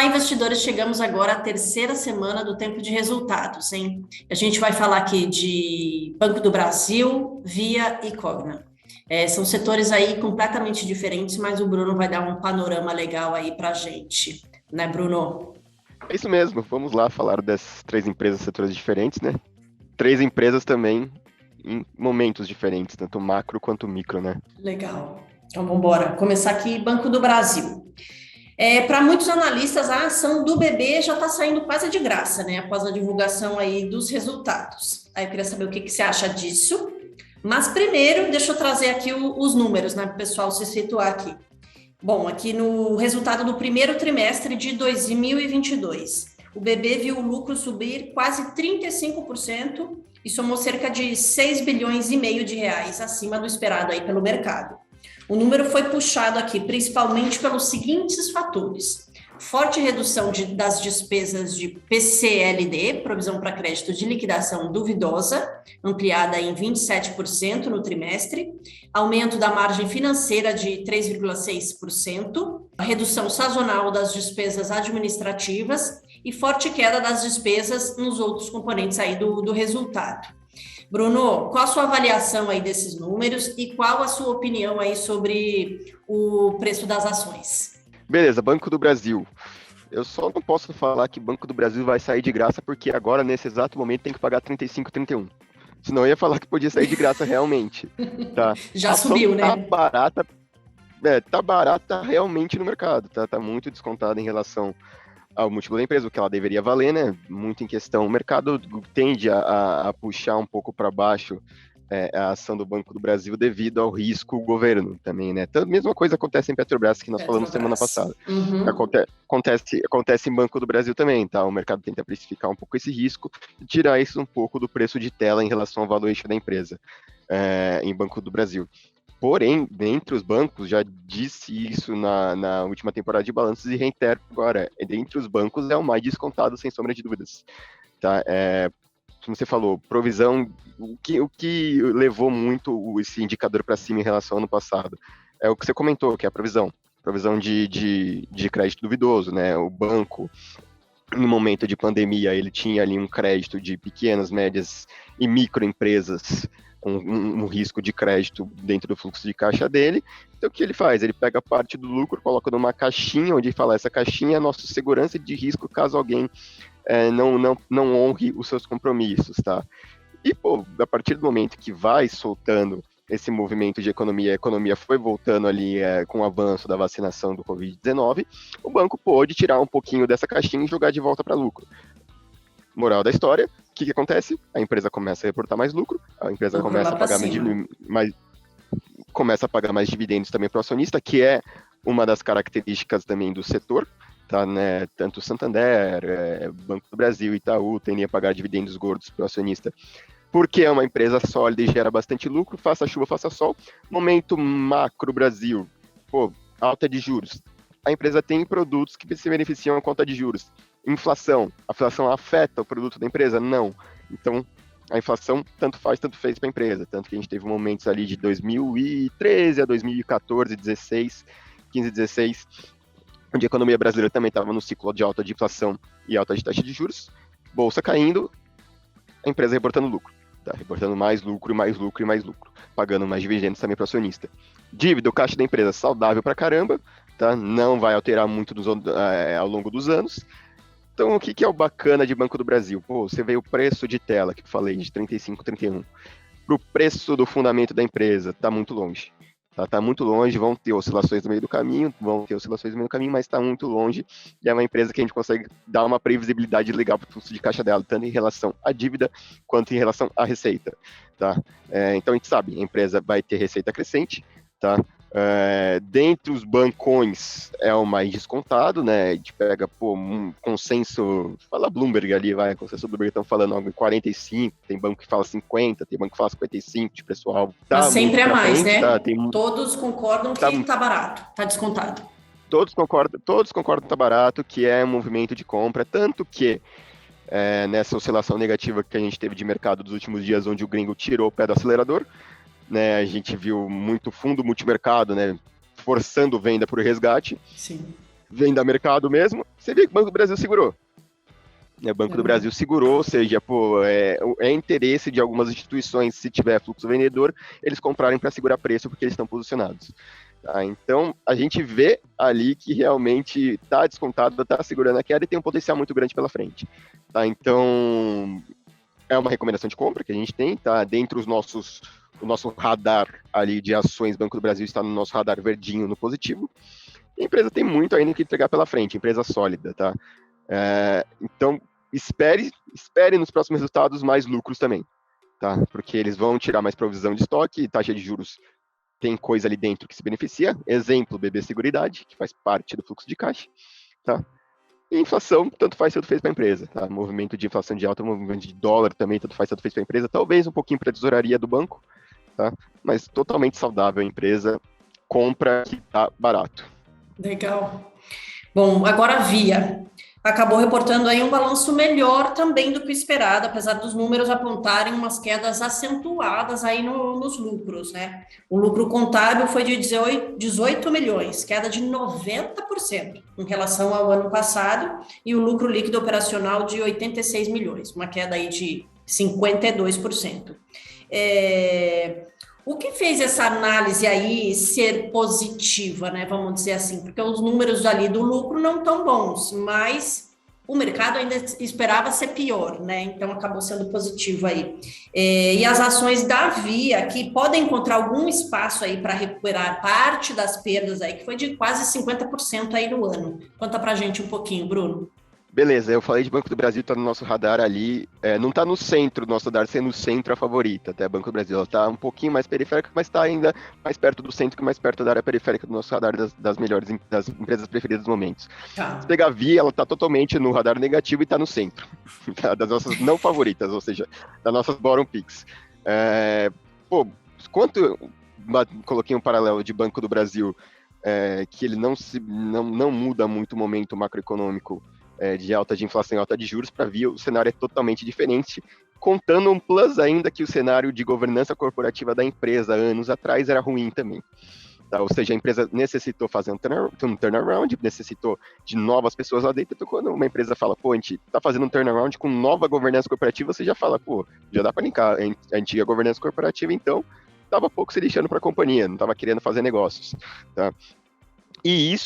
investidores, chegamos agora à terceira semana do tempo de resultados, hein? A gente vai falar aqui de Banco do Brasil, Via e Cogna. São setores aí completamente diferentes, mas o Bruno vai dar um panorama legal aí para a gente, né, Bruno? É isso mesmo, vamos lá falar das três empresas, setores diferentes, né? Três empresas também em momentos diferentes, tanto macro quanto micro, né? Legal. Então, vamos embora. Começar aqui, Banco do Brasil. Para muitos analistas, a ação do BB já está saindo quase de graça, né? Após a divulgação aí dos resultados. Aí eu queria saber o que você acha disso. Mas primeiro, deixa eu trazer aqui os números, né? Para o pessoal se situar aqui. Bom, aqui no resultado do primeiro trimestre de 2022, o BB viu o lucro subir quase 35% e somou cerca de 6 bilhões e meio de reais acima do esperado aí pelo mercado. O número foi puxado aqui principalmente pelos seguintes fatores: forte redução das despesas de PCLD, provisão para crédito de liquidação duvidosa, ampliada em 27% no trimestre, aumento da margem financeira de 3,6%, redução sazonal das despesas administrativas e forte queda das despesas nos outros componentes aí do resultado. Bruno, qual a sua avaliação aí desses números e qual a sua opinião aí sobre o preço das ações? Beleza, Banco do Brasil. Eu só não posso falar que Banco do Brasil vai sair de graça porque agora, nesse exato momento, tem que pagar 35, 31. Senão eu ia falar que podia sair de graça realmente. Tá? Já subiu, né? Tá barata realmente no mercado, tá? Tá muito descontada em relação ao múltiplo da empresa, o que ela deveria valer, né? Muito em questão. O mercado tende a puxar um pouco para baixo a ação do Banco do Brasil devido ao risco governo também, né? Então, a mesma coisa acontece em Petrobras, que nós falamos semana passada. Uhum. Acontece em Banco do Brasil também, tá? O mercado tenta precificar um pouco esse risco e tirar isso um pouco do preço de tela em relação ao valuation da empresa em Banco do Brasil. Porém, dentre os bancos, já disse isso na última temporada de balanços e reitero agora, dentre os bancos é o mais descontado, sem sombra de dúvidas. Tá? Como você falou, provisão, o que levou muito esse indicador para cima em relação ao ano passado é o que você comentou, que é a provisão de crédito duvidoso, né? O banco, no momento de pandemia, ele tinha ali um crédito de pequenas, médias e microempresas, um risco de crédito dentro do fluxo de caixa dele. Então, o que ele faz? Ele pega parte do lucro, coloca numa caixinha, onde fala, essa caixinha é a nossa segurança de risco caso alguém não honre os seus compromissos, tá? E, a partir do momento que vai soltando esse movimento de economia, a economia foi voltando ali com o avanço da vacinação do Covid-19, o banco pôde tirar um pouquinho dessa caixinha e jogar de volta para lucro. Moral da história, o que acontece? A empresa começa a reportar mais lucro, a empresa começa a pagar mais dividendos também para o acionista, que é uma das características também do setor, tá, né? Tanto o Santander, Banco do Brasil, Itaú tendem a pagar dividendos gordos para o acionista, porque é uma empresa sólida e gera bastante lucro, faça chuva, faça sol. Momento macro Brasil, alta de juros. A empresa tem produtos que se beneficiam a conta de juros. Inflação. A inflação afeta o produto da empresa? Não. Então, a inflação tanto faz, tanto fez para a empresa. Tanto que a gente teve momentos ali de 2013 a 2014, 16, 15, 16, onde a economia brasileira também estava no ciclo de alta de inflação e alta de taxa de juros. Bolsa caindo, a empresa reportando lucro. Tá? Reportando mais lucro, mais lucro e mais lucro. Pagando mais dividendos também para o acionista. Dívida, o caixa da empresa saudável para caramba, tá? Não vai alterar muito ao longo dos anos. Então, o que é o bacana de Banco do Brasil? Você vê o preço de tela, que eu falei, de 35, 31. Para o preço do fundamento da empresa, está muito longe. Tá muito longe, vão ter oscilações no meio do caminho, mas está muito longe. E é uma empresa que a gente consegue dar uma previsibilidade legal para o fluxo de caixa dela, tanto em relação à dívida, quanto em relação à receita. Tá? Então, a gente sabe, a empresa vai ter receita crescente, tá? Dentre os bancões é o mais descontado, né? A gente pega um consenso, fala Bloomberg ali, consenso Bloomberg estão falando algo em 45, tem banco que fala 50, tem banco que fala 55 de pessoal. Mas sempre é mais, frente, né? Todos concordam que tá barato, tá descontado. Todos concordam que tá barato, que é um movimento de compra, tanto que nessa oscilação negativa que a gente teve de mercado dos últimos dias, onde o gringo tirou o pé do acelerador, né, a gente viu muito fundo multimercado, né, forçando venda por resgate. Sim. venda a mercado mesmo, você vê que o Banco do Brasil segurou. O Banco do Brasil segurou, ou seja, é interesse de algumas instituições, se tiver fluxo vendedor, eles comprarem para segurar preço porque eles estão posicionados. Tá? Então, a gente vê ali que realmente está descontado, está segurando a queda e tem um potencial muito grande pela frente. Tá? Então, é uma recomendação de compra que a gente tem, tá? Dentre o nosso radar ali de ações, Banco do Brasil está no nosso radar verdinho no positivo. E a empresa tem muito ainda que entregar pela frente, empresa sólida, tá? Então, espere nos próximos resultados mais lucros também, tá? Porque eles vão tirar mais provisão de estoque e taxa de juros tem coisa ali dentro que se beneficia. Exemplo, BB Seguridade, que faz parte do fluxo de caixa, tá? E inflação, tanto faz, tanto fez para a empresa, tá? Movimento de inflação de alta, movimento de dólar também, tanto faz, tanto fez para a empresa. Talvez um pouquinho para a tesouraria do banco, tá? Mas totalmente saudável a empresa, compra que tá barato. Legal. Bom, agora a Via acabou reportando aí um balanço melhor também do que o esperado, apesar dos números apontarem umas quedas acentuadas aí nos lucros, né? O lucro contábil foi de 18 milhões, queda de 90% em relação ao ano passado, e o lucro líquido operacional de 86 milhões, uma queda aí de 52%. O que fez essa análise aí ser positiva, né? Vamos dizer assim, porque os números ali do lucro não tão bons, mas o mercado ainda esperava ser pior, né? Então acabou sendo positivo aí. E as ações da Via, que podem encontrar algum espaço aí para recuperar parte das perdas aí, que foi de quase 50% aí no ano. Conta pra gente um pouquinho, Bruno. Beleza, eu falei de Banco do Brasil, está no nosso radar ali, não está no centro do nosso radar, sendo o centro a favorita, até Banco do Brasil, ela está um pouquinho mais periférica, mas está ainda mais perto do centro que mais perto da área periférica do nosso radar das melhores, das empresas preferidas dos momentos. Tá. Se pegar a Via, ela está totalmente no radar negativo e está no centro, tá? Das nossas não favoritas, ou seja, das nossas bottom picks. Coloquei um paralelo de Banco do Brasil, que ele não muda muito o momento macroeconômico, de alta de inflação e alta de juros, para Via o cenário é totalmente diferente, contando um plus ainda que o cenário de governança corporativa da empresa anos atrás era ruim também. Tá? Ou seja, a empresa necessitou fazer um turnaround, necessitou de novas pessoas lá dentro. Então, quando uma empresa fala, a gente está fazendo um turnaround com nova governança corporativa, você já fala, já dá para linkar a antiga governança corporativa, então estava pouco se lixando para a companhia, não estava querendo fazer negócios. Tá? E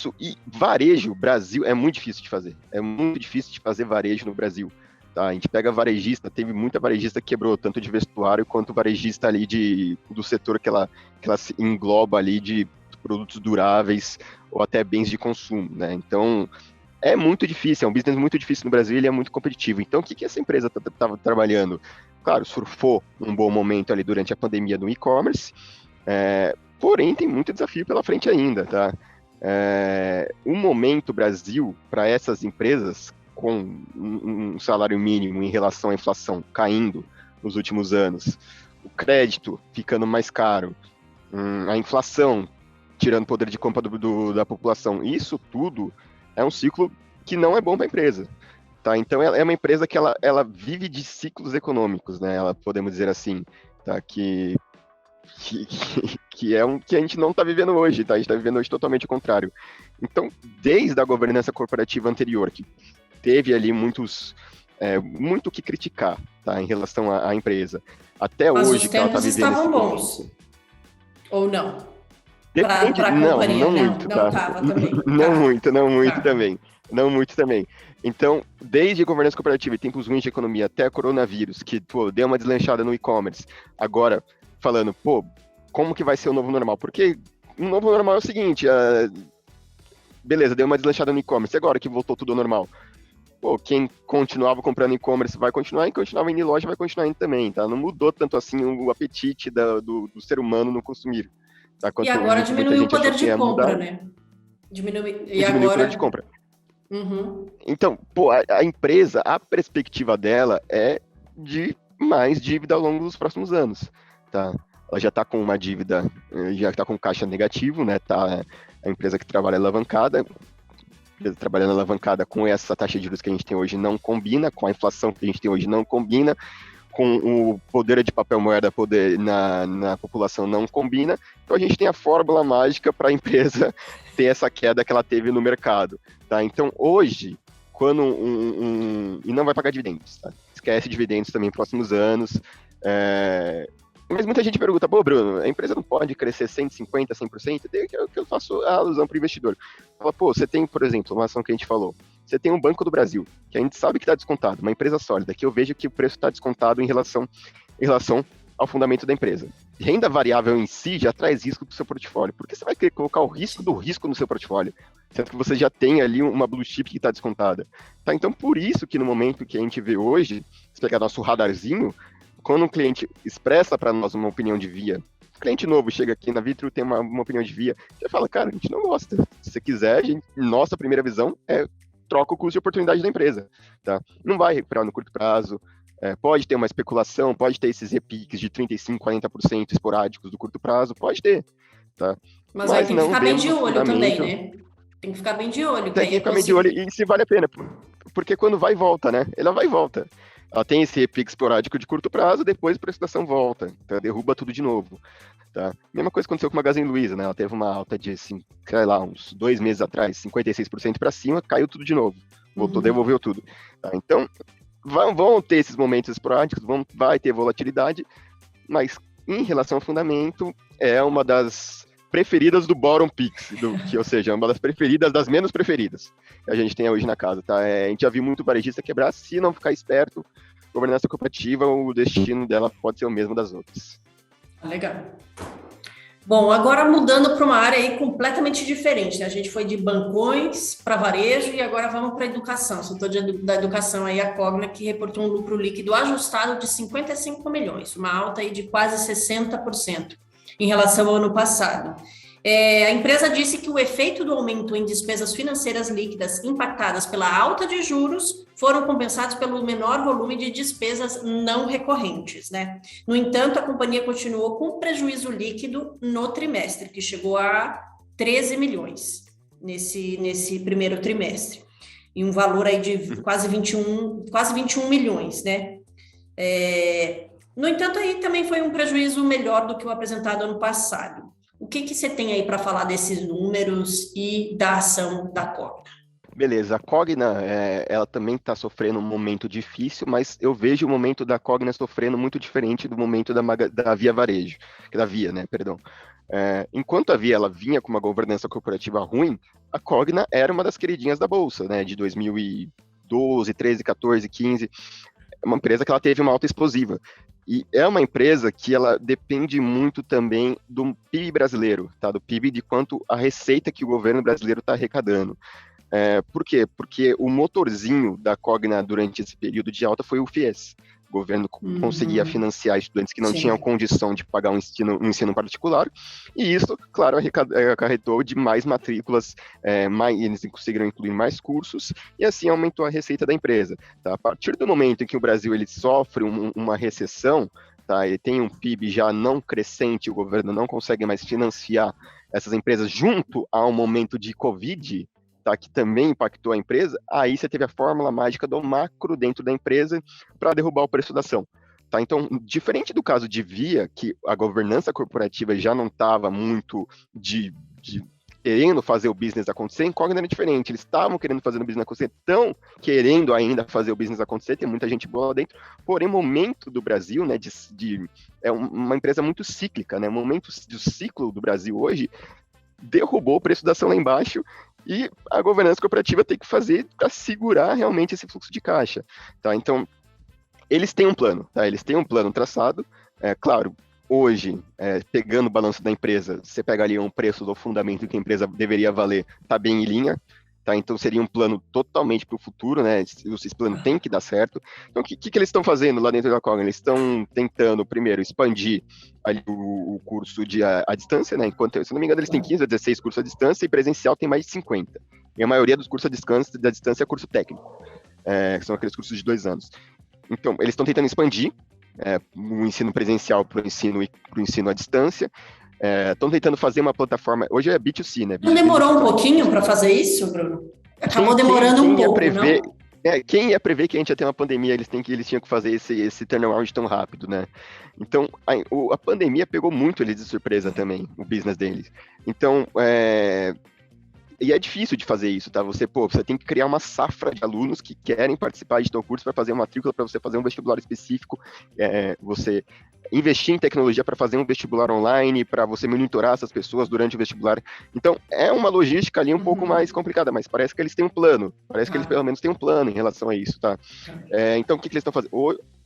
varejo, Brasil, é muito difícil de fazer. É muito difícil de fazer varejo no Brasil. Tá? A gente pega varejista, teve muita varejista que quebrou, tanto de vestuário quanto varejista ali do setor que ela se engloba ali de produtos duráveis ou até bens de consumo, né? Então, é muito difícil, é um business muito difícil no Brasil e ele é muito competitivo. Então, o que essa empresa estava trabalhando? Claro, surfou um bom momento ali durante a pandemia do e-commerce, porém tem muito desafio pela frente ainda, tá? O momento Brasil para essas empresas com um salário mínimo em relação à inflação caindo nos últimos anos, o crédito ficando mais caro, a inflação tirando poder de compra da população, isso tudo é um ciclo que não é bom para a empresa. Tá? Então é uma empresa que ela vive de ciclos econômicos, né? Ela, podemos dizer assim, tá? que é que a gente não está vivendo hoje, tá? A gente está vivendo hoje totalmente o contrário. Então, desde a governança corporativa anterior, que teve ali muito o que criticar, tá? Em relação à empresa, até mas hoje que ela está vivendo estavam bons, momento. Ou não? Depende, não muito, tá? Não tava também. Não muito também. Não muito também. Então, desde a governança corporativa e tempos ruins de economia até a coronavírus, que deu uma deslanchada no e-commerce, agora falando, como que vai ser o novo normal? Porque o novo normal é o seguinte, beleza, deu uma deslanchada no e-commerce, agora que voltou tudo ao normal. Quem continuava comprando e-commerce vai continuar, e continuava indo em loja vai continuar indo também, tá? Não mudou tanto assim o apetite do ser humano no consumir. Tá? E agora diminuiu o poder de compra, né? Diminuiu o poder de compra. Uhum. Então, a empresa, a perspectiva dela é de mais dívida ao longo dos próximos anos. Tá? Ela já está com uma dívida, já está com caixa negativo, né? Tá, a empresa que trabalha alavancada, trabalhando alavancada com essa taxa de juros que a gente tem hoje não combina, com a inflação que a gente tem hoje não combina, com o poder de papel moeda na população não combina, então a gente tem a fórmula mágica para a empresa ter essa queda que ela teve no mercado, tá? Então, hoje, quando e não vai pagar dividendos, tá? Esquece dividendos também nos próximos anos, mas muita gente pergunta, pô, Bruno, a empresa não pode crescer 150%, 100%? Daí que eu faço a alusão para o investidor. Fala, pô, você tem, por exemplo, uma ação que a gente falou, você tem um Banco do Brasil, que a gente sabe que está descontado, uma empresa sólida, que eu vejo que o preço está descontado em relação ao fundamento da empresa. Renda variável em si já traz risco para o seu portfólio. Por que você vai querer colocar o risco do risco no seu portfólio? Sendo que você já tem ali uma blue chip que está descontada. Tá, então, por isso que no momento que a gente vê hoje, se pegar nosso radarzinho, quando um cliente expressa para nós uma opinião de via, cliente novo chega aqui na Vitru, tem uma opinião de via, já fala, cara, a gente não gosta. Se você quiser, nossa primeira visão é troca o custo de oportunidade da empresa. Tá? Não vai recuperar no curto prazo, pode ter uma especulação, pode ter esses repiques de 35%, 40% esporádicos do curto prazo, pode ter. Tá? Mas aí tem que ficar bem de olho também, né? Tem que ficar bem de olho. Tem que ficar bem de olho e se vale a pena, porque quando vai e volta, né? Ela vai e volta. Ela tem esse repique esporádico de curto prazo, depois a prestação volta, tá? Derruba tudo de novo. Tá? Mesma coisa aconteceu com a Magazine Luiza, né? Ela teve uma alta de, assim, sei lá, uns 2 meses atrás, 56% para cima, caiu tudo de novo. Voltou, devolveu tudo. Tá? Então, vão ter esses momentos esporádicos, vai ter volatilidade, mas em relação ao fundamento, é uma das preferidas do Bottom Picks, ou seja, uma das preferidas, das menos preferidas que a gente tem hoje na casa. Tá? A gente já viu muito varejista quebrar, se não ficar esperto, governança cooperativa, o destino dela pode ser o mesmo das outras. Legal. Bom, agora mudando para uma área aí completamente diferente, né? A gente foi de bancões para varejo e agora vamos para a educação. Setor da educação aí, a Cogna, que reportou um lucro líquido ajustado de 55 milhões, uma alta aí de quase 60% em relação ao ano passado. A empresa disse que o efeito do aumento em despesas financeiras líquidas impactadas pela alta de juros foram compensados pelo menor volume de despesas não recorrentes, né? No entanto, a companhia continuou com prejuízo líquido no trimestre, que chegou a 13 milhões nesse primeiro trimestre, e um valor aí de quase 21 milhões, né? No entanto, aí também foi um prejuízo melhor do que o apresentado ano passado. O que você tem aí para falar desses números e da ação da Cogna? Beleza, a Cogna, ela também está sofrendo um momento difícil, mas eu vejo o momento da Cogna sofrendo muito diferente do momento da Via Varejo, da Via, né, perdão. Enquanto a Via ela vinha com uma governança corporativa ruim, a Cogna era uma das queridinhas da Bolsa, né, de 2012, 13, 14, 15, uma empresa que ela teve uma alta explosiva. E é uma empresa que ela depende muito também do PIB brasileiro, tá? Do PIB, de quanto a receita que o governo brasileiro está arrecadando. Por quê? Porque o motorzinho da Cogna durante esse período de alta foi o FIES. O governo conseguia financiar estudantes que não tinham condição de pagar um ensino particular, e isso, claro, acarretou de mais matrículas, eles conseguiram incluir mais cursos, e assim aumentou a receita da empresa. Tá? A partir do momento em que o Brasil ele sofre uma recessão, tá? Ele tem um PIB já não crescente, o governo não consegue mais financiar essas empresas junto a um momento de Covid, tá, que também impactou a empresa, aí você teve a fórmula mágica do macro dentro da empresa para derrubar o preço da ação. Tá? Então, diferente do caso de Via, que a governança corporativa já não estava muito querendo fazer o business acontecer, em Cogna era diferente. Eles estavam querendo fazer o business acontecer, estão querendo ainda fazer o business acontecer, tem muita gente boa lá dentro, porém, o momento do Brasil, né, é uma empresa muito cíclica, né, o momento do ciclo do Brasil hoje derrubou o preço da ação lá embaixo, e a governança corporativa tem que fazer para segurar realmente esse fluxo de caixa. Tá? Então, eles têm um plano, tá? Eles têm um plano traçado. Claro, hoje, pegando o balanço da empresa, você pega ali um preço do fundamento que a empresa deveria valer, está bem em linha. Tá? Então, seria um plano totalmente para o futuro, né? Esse plano tem que dar certo. Então, o que eles estão fazendo lá dentro da Cogna? Eles estão tentando, primeiro, expandir ali o curso à distância, né? Enquanto, se não me engano, eles têm 15 a 16 cursos à distância e presencial tem mais de 50. E a maioria dos cursos da distância é curso técnico, que são aqueles cursos de 2 anos. Então, eles estão tentando expandir o ensino presencial para o ensino à distância. Estão tentando fazer uma plataforma. Hoje é B2C, né? Não demorou um pouquinho para fazer isso, Bruno? Acabou demorando um pouco, não? Quem ia prever que a gente ia ter uma pandemia, eles tinham que fazer esse turnaround tão rápido, né? Então, a pandemia pegou muito eles de surpresa também, o business deles. Então, e é difícil de fazer isso, tá? Você tem que criar uma safra de alunos que querem participar de teu curso para fazer uma matrícula, para você fazer um vestibular específico, você investir em tecnologia para fazer um vestibular online, para você monitorar essas pessoas durante o vestibular. Então, é uma logística ali um pouco mais complicada, mas parece que eles têm um plano, parece que eles pelo menos têm um plano em relação a isso, tá? Então, o que eles estão fazendo?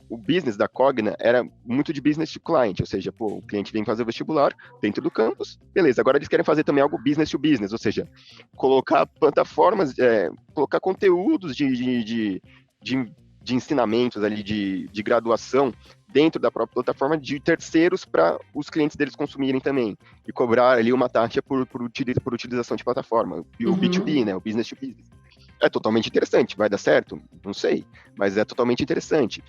O business da Cogna era muito de business to client, ou seja, o cliente vem fazer o vestibular dentro do campus, beleza, agora eles querem fazer também algo business to business, ou seja, colocar plataformas, colocar conteúdos de ensinamentos ali, de graduação dentro da própria plataforma de terceiros para os clientes deles consumirem também, e cobrar ali uma taxa por utilização de plataforma, o B2B, né, o business to business. É totalmente interessante, vai dar certo? Não sei, mas é totalmente interessante.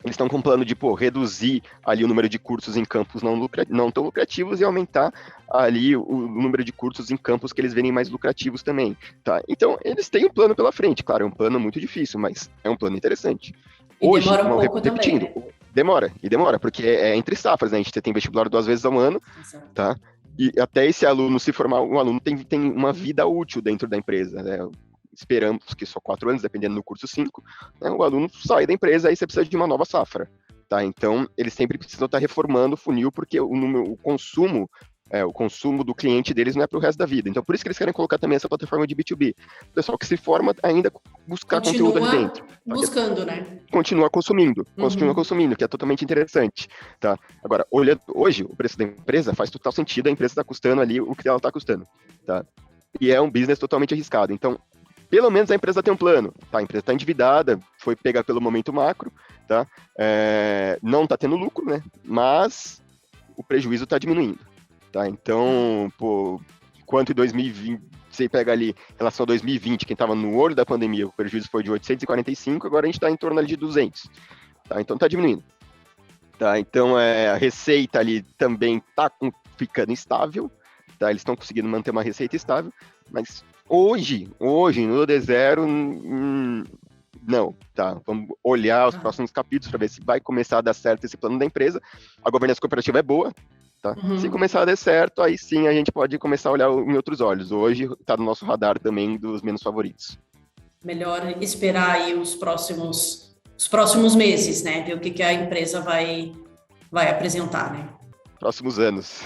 Eles estão com um plano de, reduzir ali o número de cursos em campos não tão lucrativos e aumentar ali o número de cursos em campos que eles verem mais lucrativos também, tá? Então, eles têm um plano pela frente, claro, é um plano muito difícil, mas é um plano interessante. E hoje, demora um pouco repetindo, também, né? Demora, porque é entre safras, né? A gente tem vestibular 2 vezes ao ano, tá? E até esse aluno se formar, o aluno tem uma vida útil dentro da empresa, né? Esperamos que só 4 anos, dependendo do curso 5, né, o aluno sai da empresa, aí você precisa de uma nova safra, tá? Então, eles sempre precisam estar reformando o funil, porque o consumo do cliente deles não é para o resto da vida. Então, por isso que eles querem colocar também essa plataforma de B2B. O pessoal que se forma ainda buscar conteúdo ali dentro. Buscando, né? Continua consumindo, que é totalmente interessante, tá? Agora, olhando hoje, o preço da empresa faz total sentido, a empresa está custando ali o que ela está custando, tá? E é um business totalmente arriscado. Então, pelo menos a empresa tem um plano, tá? A empresa está endividada, foi pega pelo momento macro, tá? Não está tendo lucro, né? Mas o prejuízo está diminuindo, tá? Então, enquanto em 2020, você pega ali, em relação a 2020, quem estava no olho da pandemia, o prejuízo foi de 845, agora a gente está em torno ali de 200, tá? Então está diminuindo, tá? Então, a receita ali também está ficando estável, tá? Eles estão conseguindo manter uma receita estável, mas hoje, no D0, não, tá? Vamos olhar os próximos capítulos para ver se vai começar a dar certo esse plano da empresa. A governança cooperativa é boa, tá? Se começar a dar certo, aí sim a gente pode começar a olhar em outros olhos. Hoje está no nosso radar também dos menos favoritos. Melhor esperar aí os próximos meses, né? Ver o que a empresa vai apresentar, né? Próximos anos.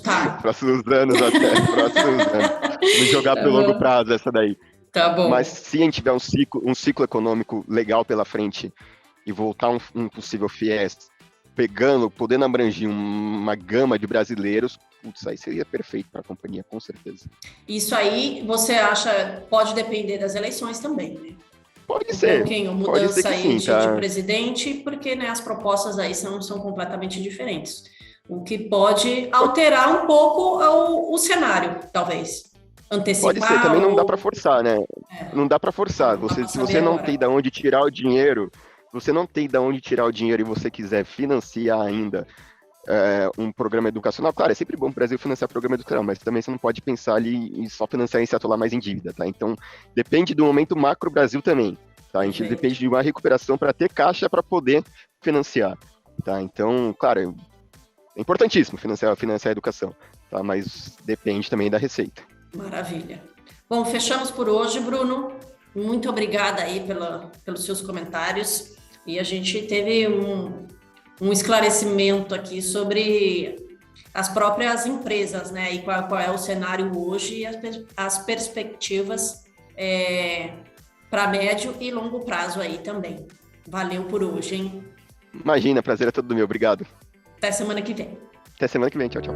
Tá. Próximos anos. Vamos jogar pro longo prazo essa daí. Tá bom. Mas se a gente tiver um ciclo econômico legal pela frente e voltar um possível FIES, podendo abranger uma gama de brasileiros, aí seria perfeito para a companhia, com certeza. Isso aí, você acha, pode depender das eleições também, né? Pode ser. Um pouquinho, mudança aí de presidente, porque, né, as propostas aí são completamente diferentes. O que pode alterar um pouco o cenário, talvez. Antecipar. Pode ser, também não dá para forçar, né? Não dá para forçar. Se você não tem de onde tirar o dinheiro, e você quiser financiar ainda um programa educacional, claro, é sempre bom o Brasil financiar programa educacional, mas também você não pode pensar ali em só financiar e se atolar mais em dívida, tá? Então, depende do momento macro Brasil também, tá? A gente depende de uma recuperação para ter caixa para poder financiar, tá? Então, claro, é importantíssimo financiar a educação, tá? Mas depende também da receita. Maravilha. Bom, fechamos por hoje, Bruno. Muito obrigada aí pelos seus comentários. E a gente teve um esclarecimento aqui sobre as próprias empresas, né? E qual é o cenário hoje e as perspectivas para médio e longo prazo aí também. Valeu por hoje, hein? Imagina, prazer é todo meu. Obrigado. Até semana que vem. Até semana que vem. Tchau, tchau.